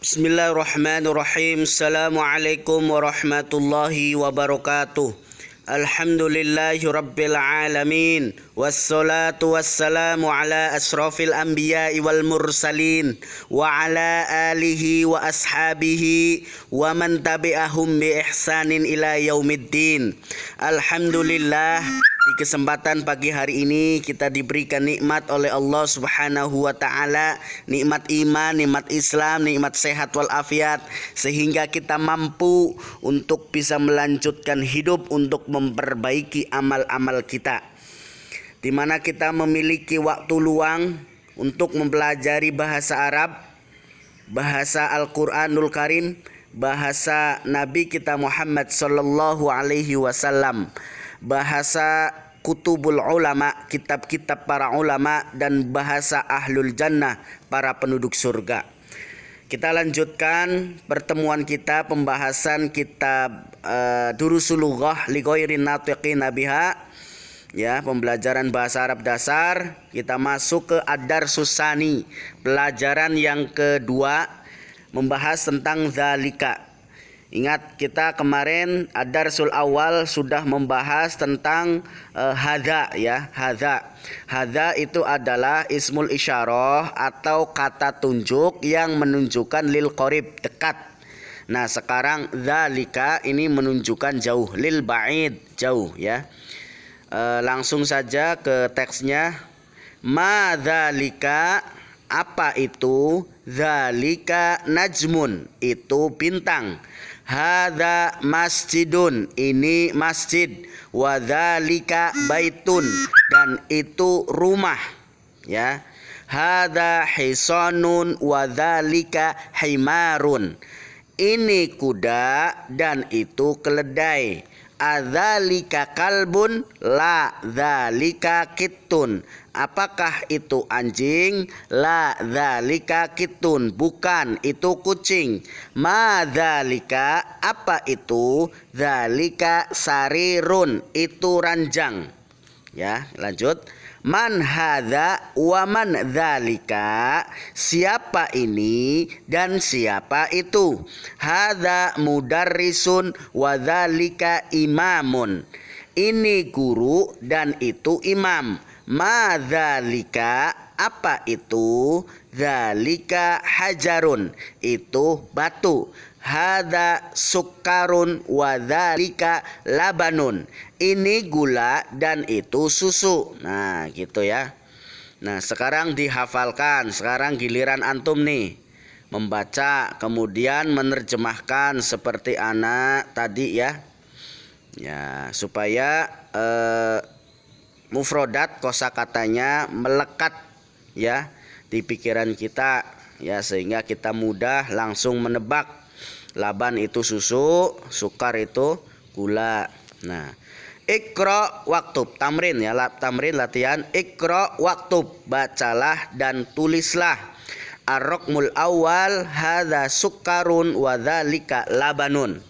Bismillahirrahmanirrahim. Assalamualaikum warahmatullahi wabarakatuh. Alhamdulillahi rabbil alamin. Wassalatu wassalamu ala asrafil anbiya'i wal mursalin. Wa ala alihi wa ashabihi wa man tabi'ahum bi ihsanin ila yaumiddin. Alhamdulillah, di kesempatan pagi hari ini kita diberikan nikmat oleh Allah Subhanahu wa taala, nikmat iman, nikmat Islam, nikmat sehat wal afiat, sehingga kita mampu untuk bisa melanjutkan hidup untuk memperbaiki amal-amal kita. Di mana kita memiliki waktu luang untuk mempelajari bahasa Arab, bahasa Al-Qur'anul Karim, bahasa Nabi kita Muhammad sallallahu alaihi wasallam, bahasa kutubul ulama, kitab-kitab para ulama, dan bahasa ahlul jannah, para penduduk surga. Kita lanjutkan pertemuan kita, pembahasan kitab Durusul Lughah li ghairin natiqina biha, ya, pembelajaran bahasa Arab dasar. Kita masuk ke Ad-Darsus Tsani, pelajaran yang kedua, membahas tentang zalika. Ingat, kita kemarin Ad-Darsul awal sudah membahas tentang hadza, ya, hadza. Hadza itu adalah ismul isyarah atau kata tunjuk yang menunjukkan lil qarib, dekat. Nah, sekarang zalika ini menunjukkan jauh, lil ba'id, jauh, ya. Langsung saja ke teksnya. Ma zalika, apa itu? Zalika najmun, itu bintang. Hadza masjidun, ini masjid. Wa dzalika baitun, dan itu rumah, ya. Hadza hisanun wa dzalika himarun, ini kuda dan itu keledai. Adzalika kalbun, la dzalika kittun, apakah itu anjing? La dzalika kittun, bukan, itu kucing. Ma dzalika, apa itu? Dzalika sarirun, itu ranjang. Ya, lanjut. Man hadza wa man dzalika, siapa ini dan siapa itu? Hadza mudarrisun wa dzalika imamun, ini guru dan itu imam. Ma dzalika, apa itu? Dzalika hajarun, itu batu. Hadza sukarun wa dzalika labanun, ini gula dan itu susu. Nah, gitu ya. Nah, sekarang dihafalkan. Sekarang giliran antum nih, membaca kemudian menerjemahkan seperti anak tadi, ya. Ya, supaya mufrodat kosakatanya melekat, ya, di pikiran kita, ya, sehingga kita mudah langsung menebak. Laban itu susu, sukar itu gula. Nah, Iqra waktub, tamrin, ya, tamrin latihan. Iqra waktub, bacalah dan tulislah. Ar-raqmul awal, hadza sukarun wa dzalika labanun.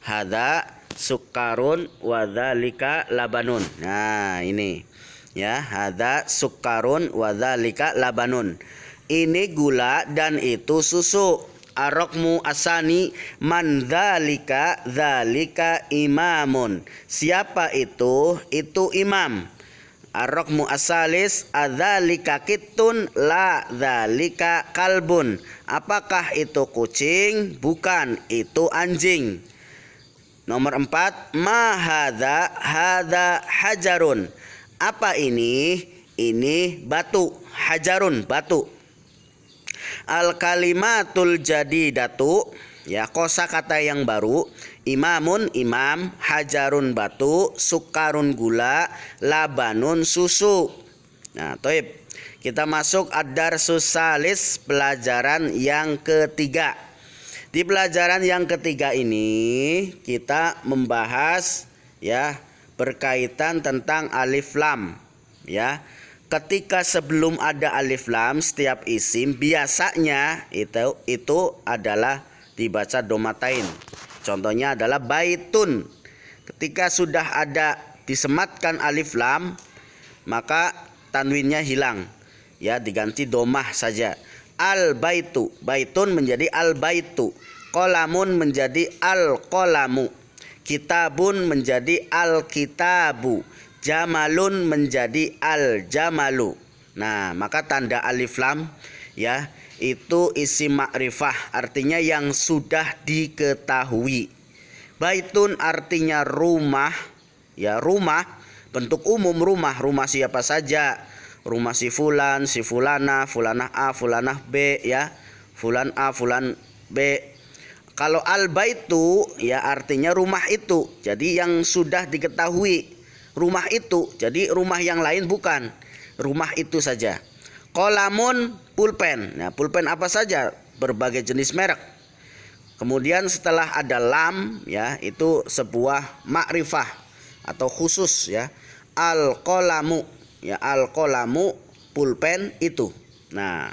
Hadza sukarun wa dzalika labanun. Nah, ini, ya, hadza sukarun wa dzalika labanun, ini gula dan itu susu. Ar-raqmu asani, man dzalika, dzalika imamun, siapa itu? Itu imam. Ar-raqmu asalis, adzalika kittun, la dzalika kalbun, apakah itu kucing? Bukan, itu anjing. Nomor 4, ma hadza, hadza hajarun, apa ini? Ini batu. Hajarun, batu. Al kalimatul jadidatu, ya, kosakata yang baru. Imamun, imam. Hajarun, batu. Sukarun, gula. Labanun, susu. Nah, toib. Kita masuk Ad-Darsus Tsalis, pelajaran yang ketiga. Di pelajaran yang ketiga ini kita membahas, ya, berkaitan tentang alif lam, ya. Ketika sebelum ada alif lam, setiap isim biasanya itu adalah dibaca domatain. Contohnya adalah baitun. Ketika sudah ada disematkan alif lam, maka tanwinnya hilang, ya, diganti domah saja. al-baitu. Baitun menjadi al-baitu. Qalamun menjadi al-qalamu. Kitabun menjadi al-kitabu. Jamalun menjadi al-jamalu. Nah, maka tanda alif lam ya itu isim ma'rifah, artinya yang sudah diketahui. Baitun artinya rumah, ya rumah, bentuk umum rumah, rumah siapa saja. Rumah si fulan, si fulana, fulanah A, fulanah B, ya. Fulan A, fulan B. Kalau al-baitu ya artinya rumah itu. Jadi yang sudah diketahui rumah itu. Jadi rumah yang lain bukan. Rumah itu saja. Qalamun pulpen. Nah, pulpen apa saja? Berbagai jenis merek. Kemudian setelah ada lam ya itu sebuah makrifah atau khusus ya. Al-qalamu ya, al-qalamu pulpen itu. Nah,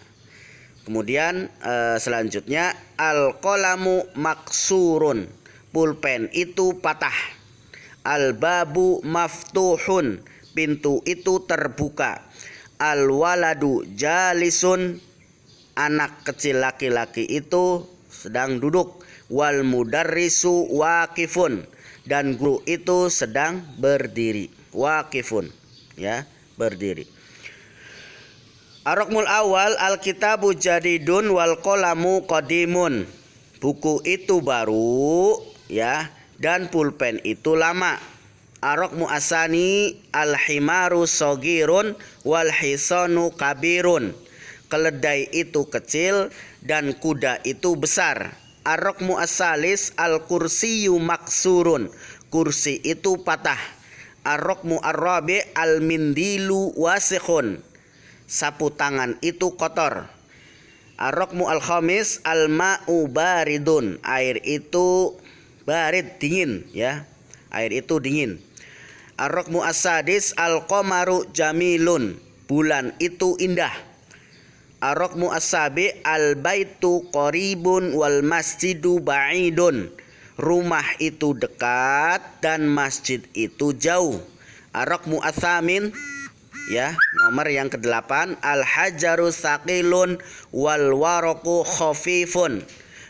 kemudian selanjutnya al-qalamu maksurun, pulpen itu patah. Al-babu maftuhun, pintu itu terbuka. Al-waladu jalisun, anak kecil laki-laki itu sedang duduk. Wal mudarrisu waqifun, dan guru itu sedang berdiri. Waqifun ya, berdiri. Ar-raqmul awal al-kitabu jadidun wal qalamu qadimun. Buku itu baru ya, dan pulpen itu lama. Ar-raqmu asani al-himaru sogirun wal hisanu kabirun. Keledai itu kecil dan kuda itu besar. Ar-raqmu asalis al-kursiyu maksurun. Kursi itu patah. Ar-raqmu ar-rabi al-mindilu wasikhun. Sapu tangan itu kotor. Ar-raqmu al-khamis al-ma'u baridun. Air itu barid, dingin ya. Air itu dingin. Ar-raqmu as-sadis al-qamaru jamilun. Bulan itu indah. Ar-raqmu as-sabi al-baitu qaribun wal masjidu ba'idun. Rumah itu dekat dan masjid itu jauh. Ar-raqmu as-samin ya, nomor yang ke-8 al-hajaru saqilun wal waraqu khafifun.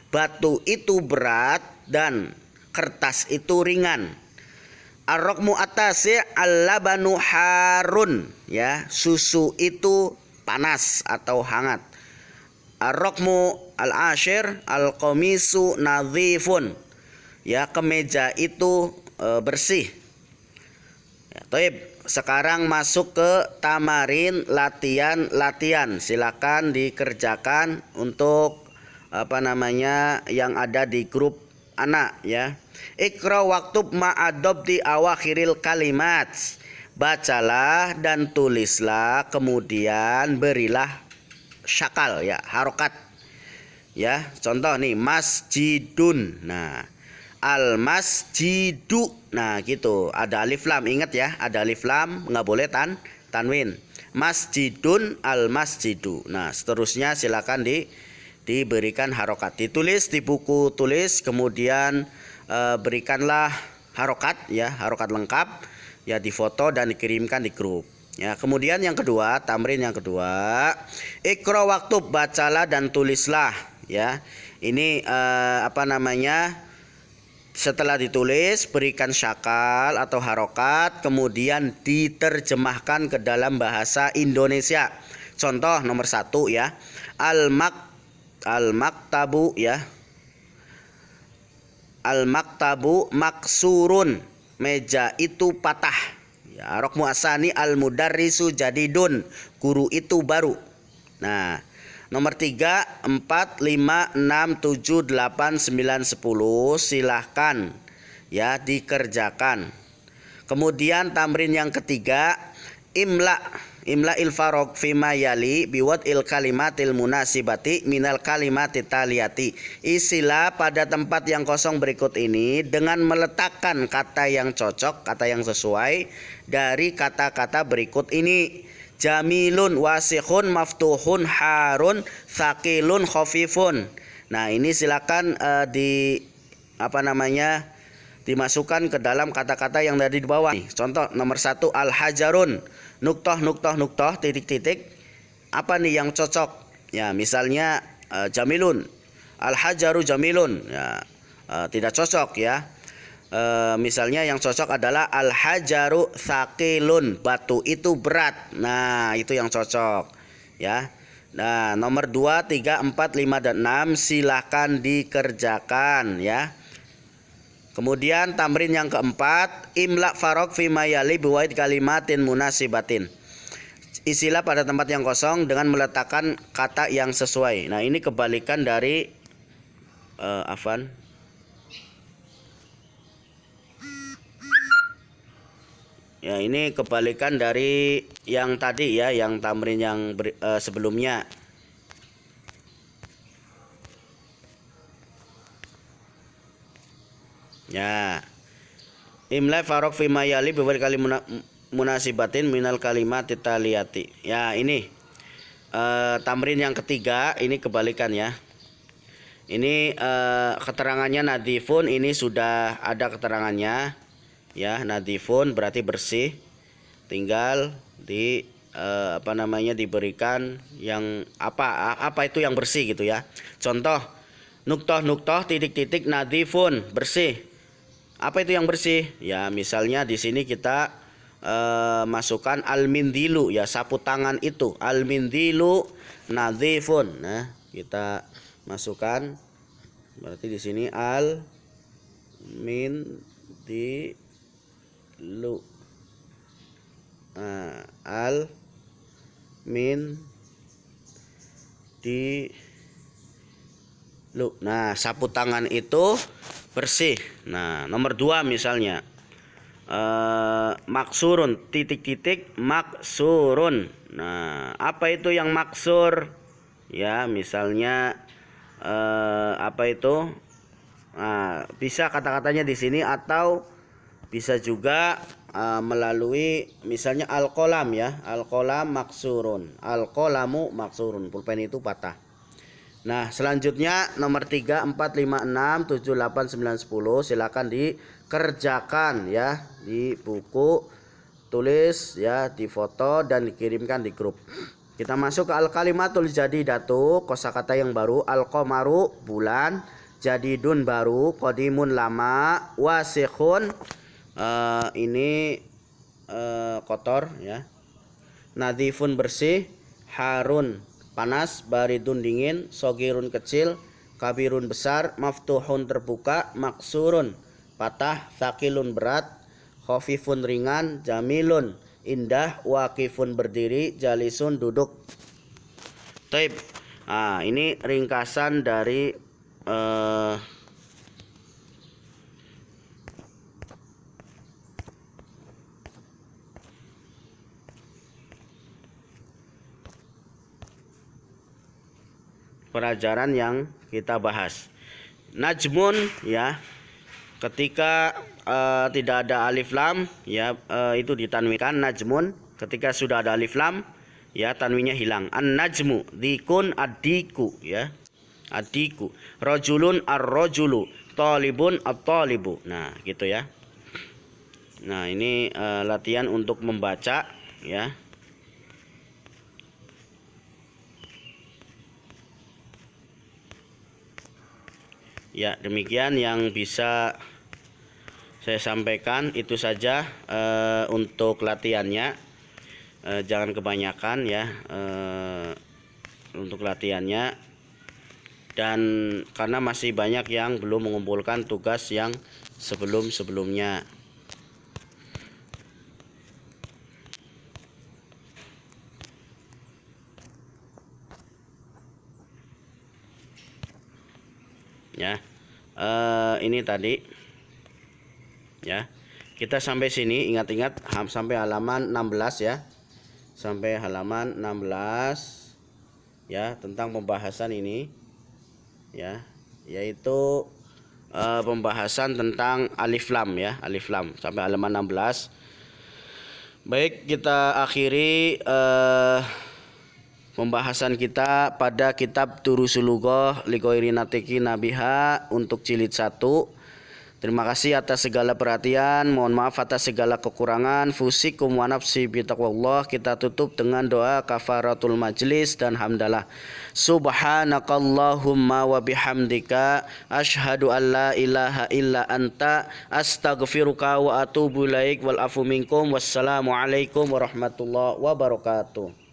Batu itu berat dan kertas itu ringan. Ar-raqmu at-tasi' al-labanu harun ya, susu itu panas atau hangat. Ar-raqmu al-ashir al-qamisu nadhifun ya, kemeja itu bersih. Ya, Taib. Sekarang masuk ke tamarin latihan. Silakan dikerjakan untuk yang ada di grup anak ya. Iqra waktub ma'adob di awakhiril kalimat. Bacalah dan tulislah, kemudian berilah syakal ya, harokat ya. Contoh nih, masjidun. Nah, al masjidu. Nah gitu, ada alif lam, ingat ya, ada alif lam, nggak boleh tanwin. Masjidun al masjidu. Nah seterusnya silakan diberikan harokat, ditulis di buku tulis, kemudian berikanlah harokat ya, harokat lengkap ya, difoto dan dikirimkan di grup ya. Kemudian yang kedua, tamrin yang kedua, ikra waktub, bacalah dan tulislah ya. Ini setelah ditulis berikan syakal atau harokat, kemudian diterjemahkan ke dalam bahasa Indonesia. Contoh nomor 1 ya, al-maktabu ya, al-maktabu maksurun, meja itu patah ya. Ar-raqmu asani al-mudarrisu jadidun, guru itu baru. Nah nomor 3, 4, 5, 6, 7, 8, 9, 10 silahkan ya dikerjakan. Kemudian tamrin yang ketiga, imla il farok fima yali biwat il kalimatil munasibati minal kalimati taliyati. Isilah pada tempat yang kosong berikut ini dengan meletakkan kata yang cocok, kata yang sesuai dari kata-kata berikut ini. Jamilun wasikhun maftuhun harun thaqilun khafifun. Nah ini silakan dimasukkan ke dalam kata-kata yang tadi di bawah. Contoh nomor 1, al hajarun nuktoh titik-titik. Apa nih yang cocok? Ya, misalnya jamilun, al-hajaru jamilun. Ya, tidak cocok ya. Misalnya yang cocok adalah al-hajaru thaqilun, batu itu berat. Nah, itu yang cocok ya. Nah, nomor 2, 3, 4, 5 dan 6 silahkan dikerjakan ya. Kemudian tamrin yang keempat, imla farok fi mayali biwaid kalimatin munasibatin. Isilah pada tempat yang kosong dengan meletakkan kata yang sesuai. Nah, ini kebalikan dari afan. Ya, ini kebalikan dari yang tadi ya, yang tamrin yang sebelumnya. Ya. Imla farok fi mayali biwal kali munasibatin minal kalimat titaliyati. Ya, ini tamrin yang ketiga, ini kebalikan ya. Ini keterangannya nadifun, ini sudah ada keterangannya. Ya, nadifun berarti bersih, tinggal di diberikan yang apa itu yang bersih gitu ya. Contoh, nuktoh titik-titik nadifun, bersih. Apa itu yang bersih? Ya, misalnya di sini kita masukkan al-mindilu ya, sapu tangan itu al-mindilu nadifun. Nah, kita masukkan berarti di sini al-mindilu. Al min di lu. Nah, sapu tangan itu bersih. Nah, nomor 2 misalnya maksurun titik-titik maksurun. Nah, apa itu yang maksur? Ya, misalnya apa itu? Nah, bisa kata-katanya di sini atau bisa juga melalui misalnya al-qalam ya, al-qalam maksurun, al-qalamu maksurun, pulpen itu patah. Nah, selanjutnya nomor 3, 4, 5, 6, 7, 8, 9, 10 silakan dikerjakan ya di buku, tulis ya, di foto dan dikirimkan di grup. Kita masuk ke al-kalimatul jadidatu, kosakata yang baru, al-qamaru bulan, jadidun baru, qadimun lama, wasikhun ini kotor ya, nadifun bersih, harun panas, baridun dingin, sogirun kecil, kabirun besar, maftuhun terbuka, maksurun patah, thaqilun berat, khafifun ringan, jamilun indah, waqifun berdiri, jalisun duduk. Taib. Ini ringkasan dari pelajaran yang kita bahas. Najmun ya, ketika tidak ada alif lam ya, itu ditanwinkan najmun. Ketika sudah ada alif lam ya, tanwinnya hilang. An-najmu, dikun adiku ya, adiku. Rajulun ar-rajulu, talibun at-talibu. Nah, gitu ya. Nah, ini latihan untuk membaca ya. Ya, demikian yang bisa saya sampaikan. Itu saja untuk latihannya. Jangan kebanyakan ya untuk latihannya. Dan karena masih banyak yang belum mengumpulkan tugas yang sebelum-sebelumnya. Ya, ini tadi ya, kita sampai sini, ingat-ingat sampai halaman 16 ya, sampai halaman 16 ya, tentang pembahasan ini ya, yaitu pembahasan tentang alif lam ya, alif lam sampai halaman 16. Baik, kita akhiri pembahasan kita pada kitab Durusul Lughah li ghairi natiki nabiha untuk jilid 1. Terima kasih atas segala perhatian. Mohon maaf atas segala kekurangan. Fusikum wa nafsi bitaqwallah. Kita tutup dengan doa kafaratul majlis dan hamdalah. Subhanakallahumma wa bihamdika asyhadu an la ilaha illa anta astaghfiruka wa atubu ilaik wal afu minkum. Wassalamualaikum warahmatullahi wabarakatuh.